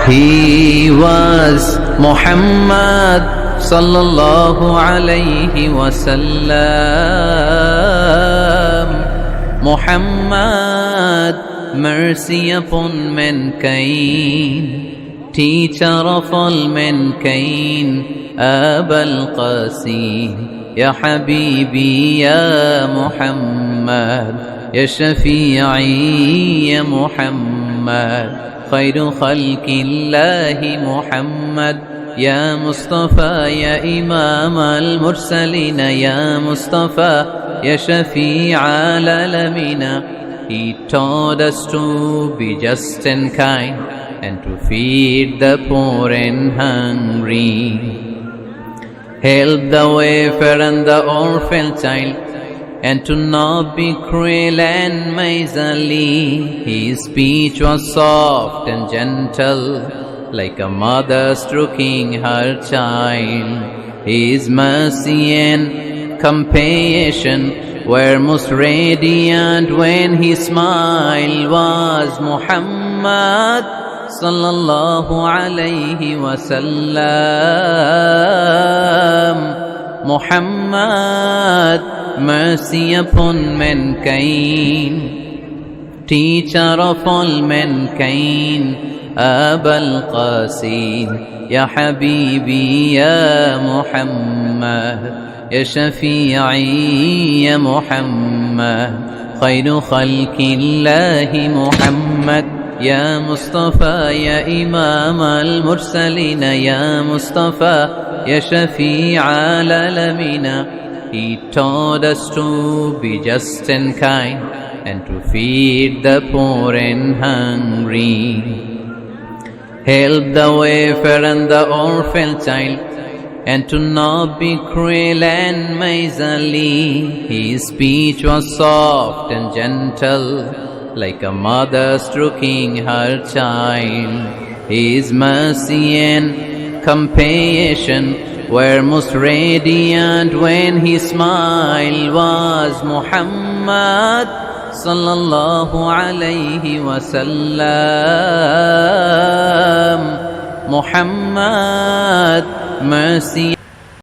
He was Muhammad sallallahu alayhi wasallam. Muhammad, mercy upon mankind, teacher of all mankind, Abul Qasim, Ya Habibi, Ya Muhammad, Ya Shafi'i, Ya Muhammad, خير خلق الله محمد يا مصطفى يا إمام المرسلين يا مصطفى يا شفيع العالمين. He taught us to be just and kind and to feed the poor and hungry, help the wafer and the orphan child, and to not be cruel and miserly. His speech was soft and gentle, like a mother stroking her child. His mercy and compassion were most radiant when his smile was Muhammad sallallahu alayhi wasallam. Muhammad, mercy upon mankind, teacher of all mankind, Abul Qasim, Ya Habibi, Ya Muhammad, Ya Shafi'i, Ya Muhammad, خير خلق الله محمد, يا مصطفى يا إمام المرسلين يا مصطفى يا شفيع العالمين. He taught us to be just and kind and to feed the poor and hungry, help the wafer and the orphan child, and to not be cruel and miserly. His speech was soft and gentle, like a mother stroking her child. His mercy and compassion were most radiant when his smile was Muhammad sallallahu alayhi wasallam. Muhammad, mercy